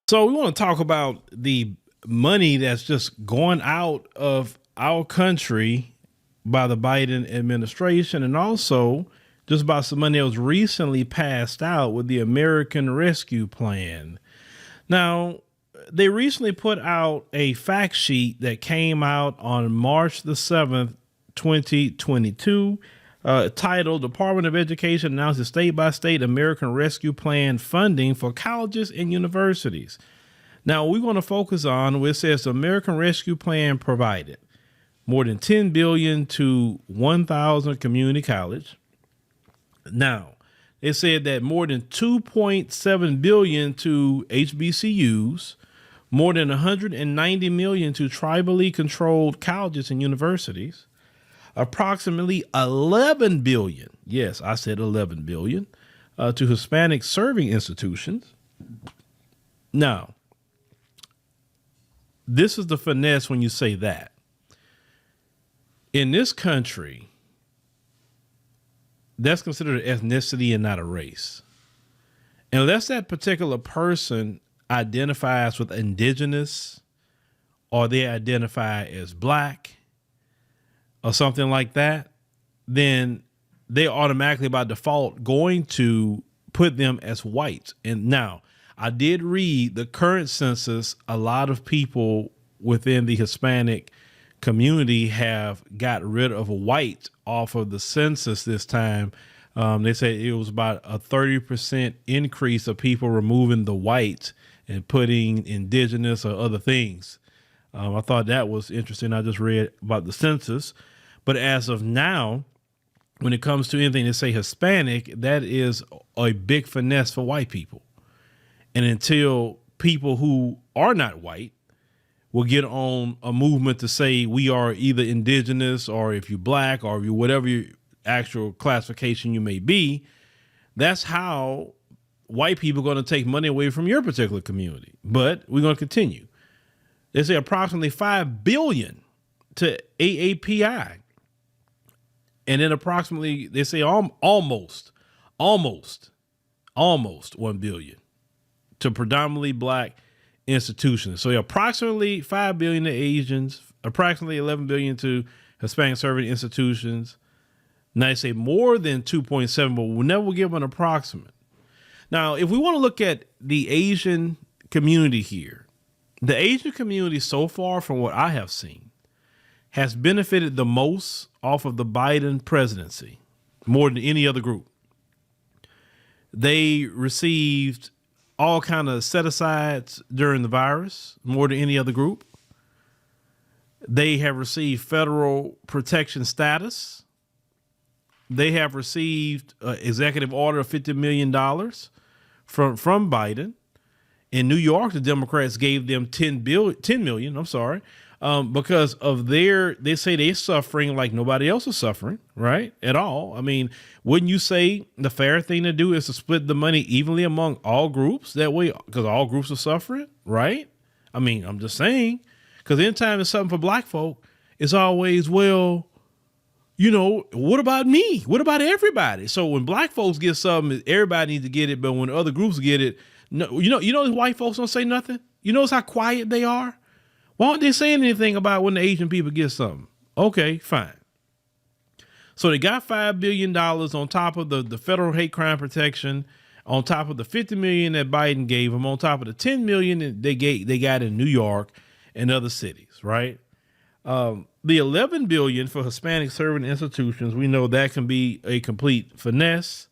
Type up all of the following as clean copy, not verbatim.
So we want to talk about the money that's just going out of our country by the Biden administration, and also just about some money that was recently passed out with the American Rescue Plan. Now, they recently put out a fact sheet that came out on March the 7th, 2022, titled Department of Education Announces State by State American Rescue Plan Funding for Colleges and Universities. Now, we're going to focus on where it says the American Rescue Plan provided more than $10 billion to 1,000 community college. Now, they said that more than $2.7 billion to HBCUs, more than $190 million to tribally controlled colleges and universities, approximately $11 billion. Yes, I said $11 billion to Hispanic serving institutions. Now, this is the finesse when you say that. In this country, that's considered an ethnicity and not a race. Unless that particular person identifies with indigenous, or they identify as black or something like that, then they automatically by default going to put them as white. And now I did read the current census. A lot of people within the Hispanic community have got rid of white off of the census this time. They said it was about a 30% increase of people removing the white and putting indigenous or other things. I thought that was interesting. I just read about the census. But as of now, when it comes to anything that say Hispanic, that is a big finesse for white people. And until people who are not white will get on a movement to say we are either indigenous, or if you're black, or if you're whatever your actual classification you may be, that's how white people are going to take money away from your particular community. But we're going to continue. They say approximately $5 billion to AAPI. And then approximately, they say almost $1 billion to predominantly black institutions. So approximately $5 billion to Asians, approximately $11 billion to Hispanic serving institutions. Now they say more than 2.7, but we'll never give an approximate. Now, if we want to look at the Asian community here, the Asian community so far, from what I have seen, has benefited the most off of the Biden presidency, more than any other group. They received all kind of set-asides during the virus, more than any other group. They have received federal protection status. They have received an executive order of $50 million from Biden. In New York, the Democrats gave them $10 million, because of they say they're suffering like nobody else is suffering, right? At all. I mean, wouldn't you say the fair thing to do is to split the money evenly among all groups that way? Because all groups are suffering, right? I mean, I'm just saying, because anytime it's something for black folk, it's always, well, you know, what about me? What about everybody? So when black folks get something, everybody needs to get it. But when other groups get it, no, you know, white folks don't say nothing. You notice how quiet they are? Why aren't they saying anything about when the Asian people get something? Okay, fine. So they got $5 billion on top of the federal hate crime protection, on top of the $50 million that Biden gave them, on top of the $10 million that they got in New York and other cities, right? The $11 billion for Hispanic serving institutions, we know that can be a complete finesse,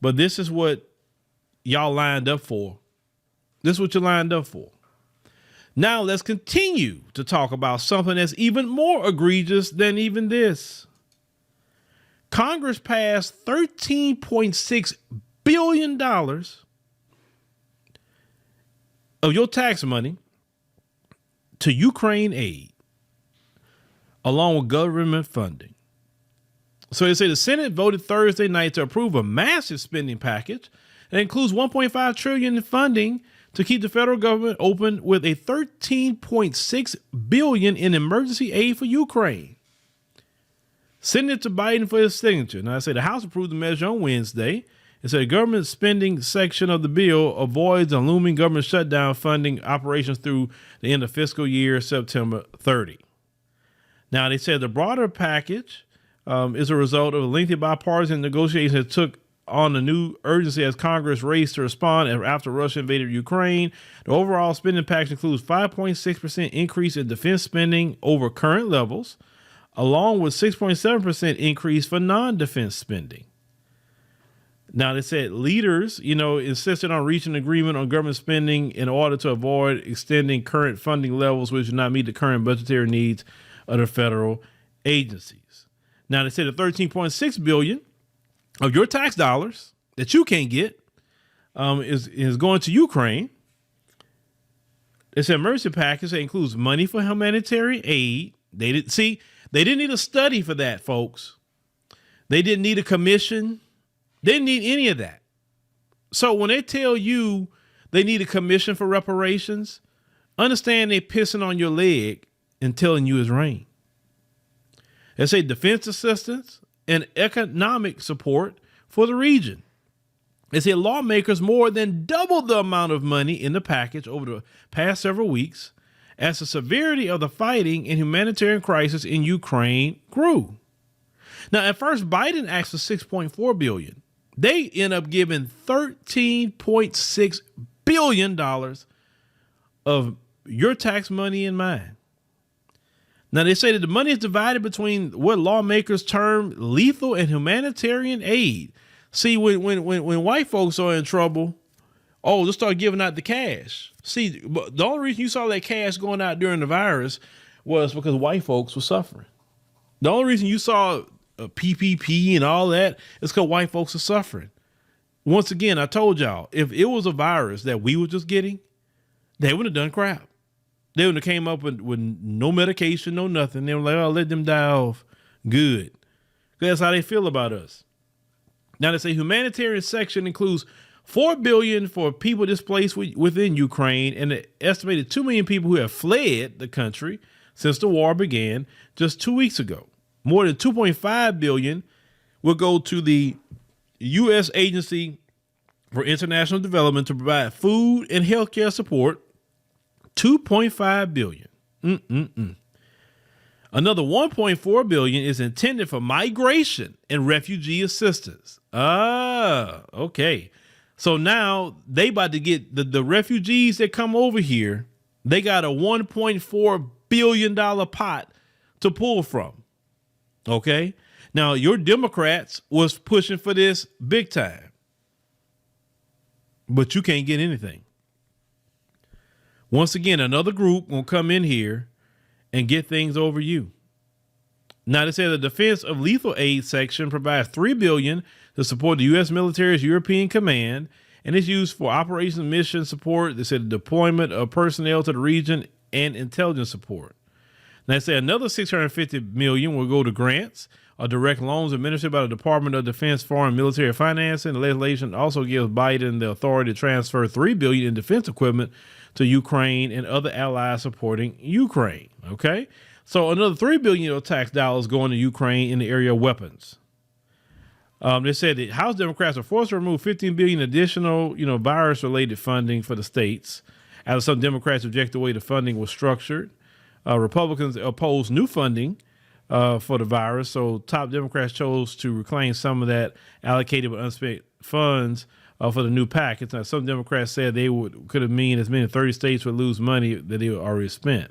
but this is what y'all lined up for. This is what you lined up for. Now let's continue to talk about something that's even more egregious than even this. Congress passed $13.6 billion of your tax money to Ukraine aid, along with government funding. So they say the Senate voted Thursday night to approve a massive spending package that includes $1.5 trillion in funding to keep the federal government open, with a $13.6 billion in emergency aid for Ukraine. sending it to Biden for his signature. Now, I say the House approved the measure on Wednesday. It said the government spending section of the bill avoids a looming government shutdown funding operations through the end of fiscal year September 30. Now, they said the broader package is a result of a lengthy bipartisan negotiation that took on a new urgency as Congress raced to respond after Russia invaded Ukraine. The overall spending package includes 5.6% increase in defense spending over current levels, along with 6.7% increase for non-defense spending. Now, they said leaders, insisted on reaching agreement on government spending in order to avoid extending current funding levels, which do not meet the current budgetary needs of the federal agencies. Now, they said the $13.6 billion of your tax dollars that you can't get is going to Ukraine. They said emergency package that includes money for humanitarian aid. They didn't need a study for that, folks. They didn't need a commission. They didn't need any of that. So when they tell you they need a commission for reparations, understand they're pissing on your leg and telling you it's rain. They say defense assistance and economic support for the region. They say lawmakers more than doubled the amount of money in the package over the past several weeks as the severity of the fighting and humanitarian crisis in Ukraine grew. Now, at first, Biden asked for $6.4 billion. They end up giving $13.6 billion of your tax money and mine. Now, they say that the money is divided between what lawmakers term lethal and humanitarian aid. See, when white folks are in trouble, they'll start giving out the cash. See, the only reason you saw that cash going out during the virus was because white folks were suffering. The only reason you saw PPP and all that is because white folks are suffering. Once again, I told y'all, if it was a virus that we were just getting, they wouldn't have done crap. They would have came up with no medication, no nothing. They were like, let them die off. Good. That's how they feel about us. Now, they say humanitarian section includes $4 billion for people displaced within Ukraine and an estimated 2 million people who have fled the country since the war began just 2 weeks ago. More than $2.5 billion will go to the U.S. Agency for International Development to provide food and healthcare support. $2.5 billion. Another $1.4 billion is intended for migration and refugee assistance. Okay. So now they about to get the refugees that come over here. They got a $1.4 billion pot to pull from. Okay. Now your Democrats was pushing for this big time, but you can't get anything. Once again, another group will come in here and get things over you. Now, they say the Defense of Lethal Aid section provides $3 billion to support the U.S. military's European command, and it's used for operations mission support. They said the deployment of personnel to the region and intelligence support. Now, they say another $650 million will go to grants or direct loans administered by the Department of Defense Foreign Military Financing. The legislation also gives Biden the authority to transfer $3 billion in defense equipment to Ukraine and other allies supporting Ukraine. Okay. So another $3 billion of tax dollars going to Ukraine in the area of weapons. They said that House Democrats are forced to remove $15 billion additional, virus related funding for the states. As some Democrats object the way the funding was structured. Republicans oppose new funding for the virus. So top Democrats chose to reclaim some of that allocated but unspent funds for the new package. Now, some Democrats said they could have mean as many as 30 states would lose money that they already spent.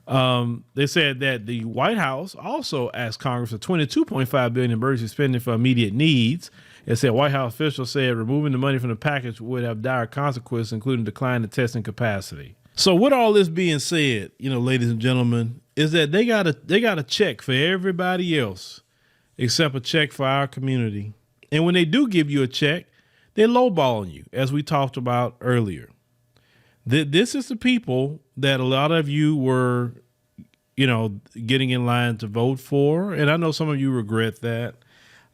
They said that the White House also asked Congress for $22.5 billion in emergency spending for immediate needs. It said White House officials said removing the money from the package would have dire consequences, including decline in testing capacity. So with all this being said, ladies and gentlemen, is that they got a check for everybody else except a check for our community. And when they do give you a check, they're lowballing you, as we talked about earlier. This is the people that a lot of you were, getting in line to vote for. And I know some of you regret that.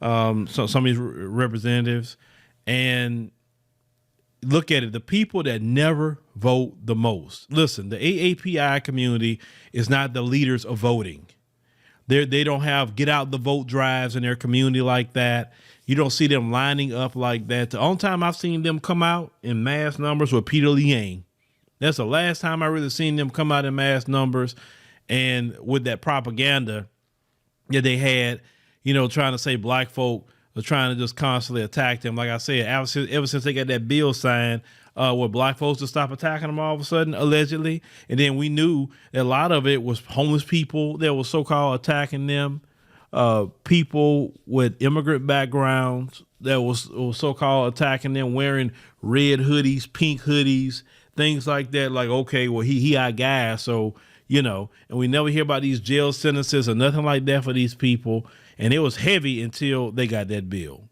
So some of these representatives. And look at it, the people that never vote the most. Listen, the AAPI community is not the leaders of voting. They don't have get out the vote drives in their community like that. You don't see them lining up like that. The only time I've seen them come out in mass numbers with Peter Liang. That's the last time I really seen them come out in mass numbers, and with that propaganda that they had, trying to say black folk are trying to just constantly attack them. Like I said, ever since they got that bill signed, where black folks to stop attacking them all of a sudden, allegedly. And then we knew that a lot of it was homeless people that were so-called attacking them, people with immigrant backgrounds that was so-called attacking them, wearing red hoodies, pink hoodies, things like that. Like, okay, well, he our guy. So, and we never hear about these jail sentences or nothing like that for these people. And it was heavy until they got that bill.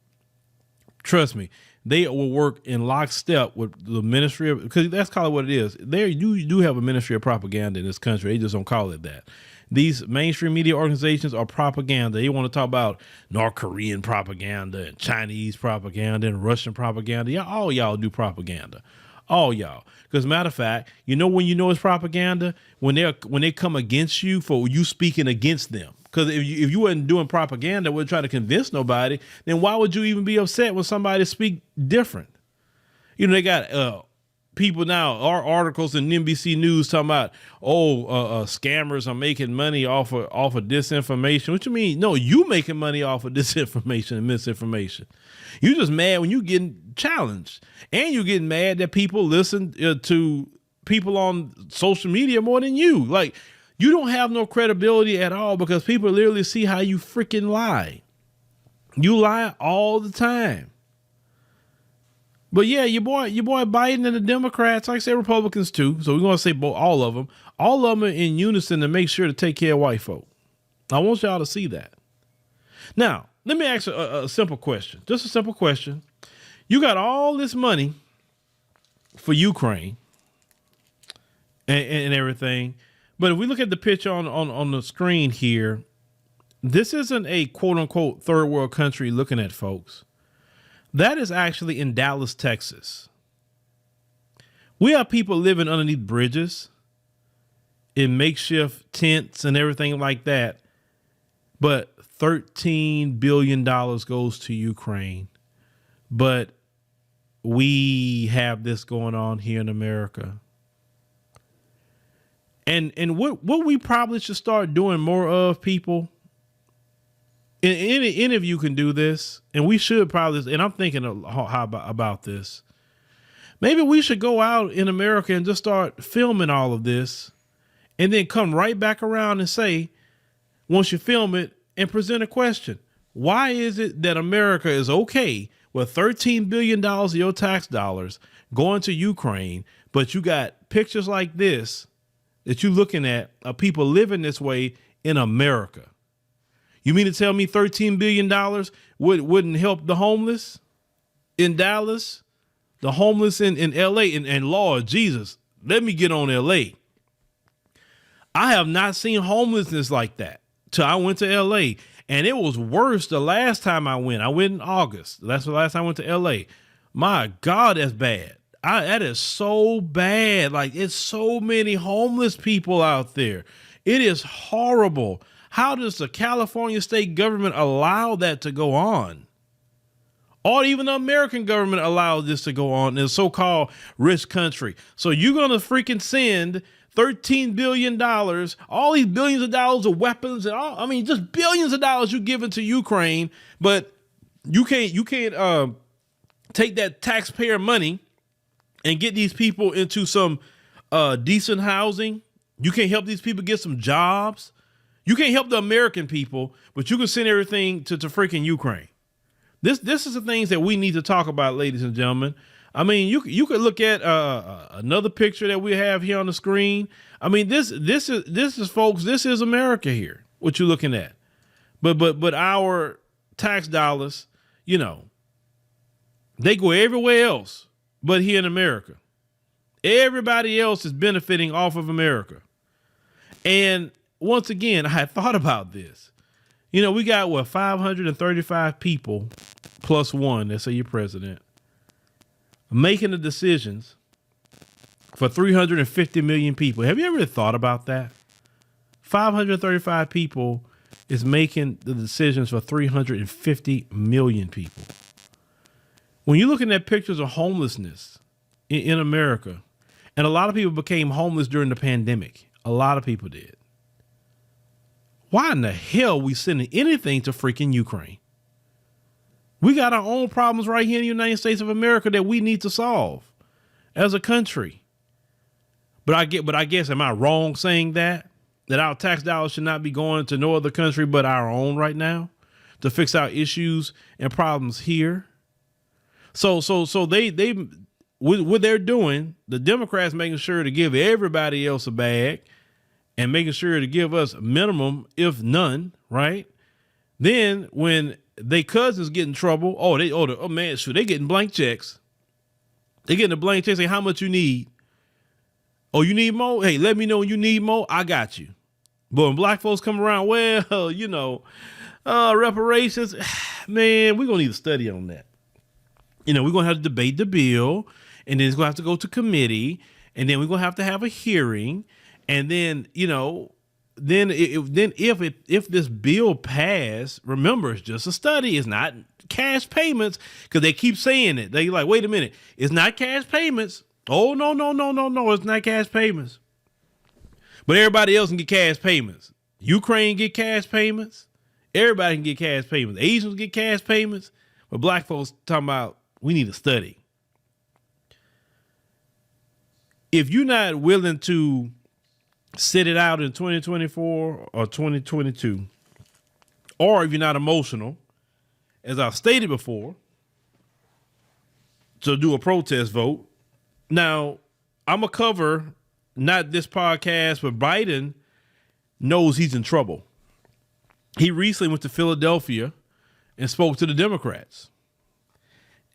Trust me, they will work in lockstep with the ministry of, because that's call it what it is. You do have a ministry of propaganda in this country. They just don't call it that. These mainstream media organizations are propaganda. They want to talk about North Korean propaganda and Chinese propaganda and Russian propaganda. Yeah, all y'all do propaganda. All y'all. Because matter of fact, when it's propaganda? When they come against you for you speaking against them. Because if you wasn't doing propaganda, wouldn't try to convince nobody, then why would you even be upset when somebody speak different? They got people now, our articles in NBC News talking about, scammers are making money off of disinformation. What you mean? No, you making money off of disinformation and misinformation. You just mad when you getting challenged, and you getting mad that people listen to people on social media more than you. Like, you don't have no credibility at all because people literally see how you freaking lie. You lie all the time. But yeah, your boy Biden and the Democrats, like I say, Republicans too. So we're going to say all of them are in unison to make sure to take care of white folk. I want y'all to see that. Now, let me ask a simple question. Just a simple question. You got all this money for Ukraine and everything. But if we look at the picture on the screen here, this isn't a quote unquote third world country looking at, folks. That is actually in Dallas, Texas. We have people living underneath bridges in makeshift tents and everything like that. But $13 billion goes to Ukraine. But we have this going on here in America. And what we probably should start doing more of, people, and any of you can do this, and we should probably, and I'm thinking about this. Maybe we should go out in America and just start filming all of this and then come right back around and say, once you film it, and present a question. Why is it that America is okay with $13 billion of your tax dollars going to Ukraine, but you got pictures like this that you're looking at of people living this way in America? You mean to tell me $13 billion wouldn't help the homeless in Dallas, the homeless in LA, and Lord Jesus, let me get on LA. I have not seen homelessness like that till I went to LA, and it was worse the last time I went. I went in August. That's the last time I went to LA. My God, that's bad. That is so bad. Like, it's so many homeless people out there. It is horrible. How does the California state government allow that to go on? Or even the American government allows this to go on in a so-called rich country. So you're going to freaking send $13 billion, all these billions of dollars of weapons and all, I mean, just billions of dollars you're giving to Ukraine, but you can't take that taxpayer money and get these people into some decent housing. You can't help these people get some jobs. You can't help the American people, but you can send everything to freaking Ukraine. This is the things that we need to talk about, ladies and gentlemen. I mean, you could look at another picture that we have here on the screen. I mean, this is folks. This is America here. What you're looking at, but our tax dollars, they go everywhere else, but here in America, everybody else is benefiting off of America. And once again, I had thought about this. We got 535 people plus one. Let's say you're president, making the decisions for 350 million people. Have you ever thought about that? 535 people is making the decisions for 350 million people. When you're looking at pictures of homelessness in America, and a lot of people became homeless during the pandemic. A lot of people did. Why in the hell are we sending anything to freaking Ukraine? We got our own problems right here in the United States of America that we need to solve as a country. But I guess, am I wrong saying that our tax dollars should not be going to no other country but our own right now to fix our issues and problems here? So they what they're doing, the Democrats making sure to give everybody else a bag and making sure to give us minimum, if none, right? Then when they cousins get in trouble, they getting blank checks. They getting a blank check saying how much you need. Oh, you need more? Hey, let me know when you need more. I got you. But when black folks come around, reparations, man, we're going to need a study on that. We're going to have to debate the bill, and then it's going to have to go to committee, and then we're going to have a hearing. And then, if this bill passed, remember, it's just a study. It's not cash payments, because they keep saying it. They like, wait a minute, it's not cash payments. Oh, no, it's not cash payments. But everybody else can get cash payments. Ukraine get cash payments. Everybody can get cash payments. Asians get cash payments. But black folks talking about, we need a study. If you're not willing to sit it out in 2024 or 2022, or if you're not emotional, as I've stated before, to do a protest vote. Now, I'm going to cover not this podcast, but Biden knows he's in trouble. He recently went to Philadelphia and spoke to the Democrats.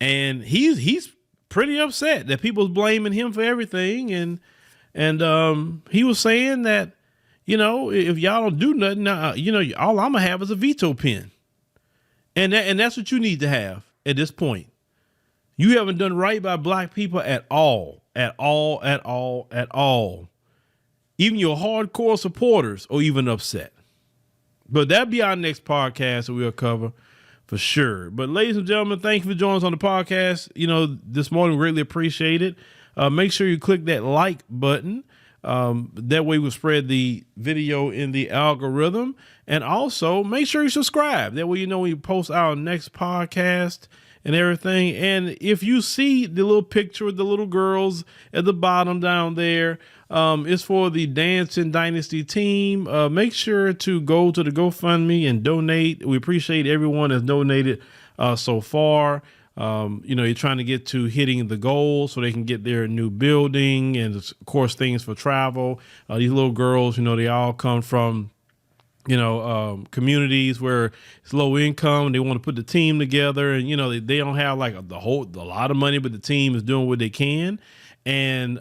And he's pretty upset that people's blaming him for everything. And he was saying that, if y'all don't do nothing, all I'm going to have is a veto pen. And that's what you need to have at this point. You haven't done right by black people at all. Even your hardcore supporters are even upset. But that'll be our next podcast that we'll cover for sure. But ladies and gentlemen, thank you for joining us on the podcast. This morning, we greatly appreciate it. Make sure you click that like button. That way we'll spread the video in the algorithm. And also make sure you subscribe. That way when you post our next podcast and everything. And if you see the little picture with the little girls at the bottom down there, it's for the Dancing Dynasty team. Make sure to go to the GoFundMe and donate. We appreciate everyone that's donated so far. You're trying to get to hitting the goal so they can get their new building and, of course, things for travel. These little girls, they all come from communities where it's low income. They want to put the team together, and they don't have like a lot of money, but the team is doing what they can, and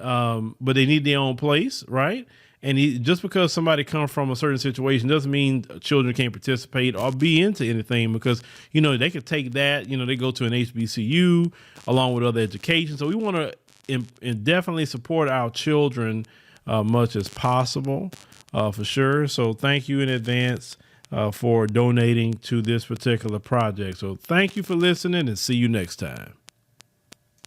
but they need their own place, right? And just because somebody comes from a certain situation doesn't mean children can't participate or be into anything, because they could take that. They go to an HBCU along with other education. So we want to definitely support our children much as possible. For sure. So thank you in advance for donating to this particular project. So thank you for listening, and see you next time.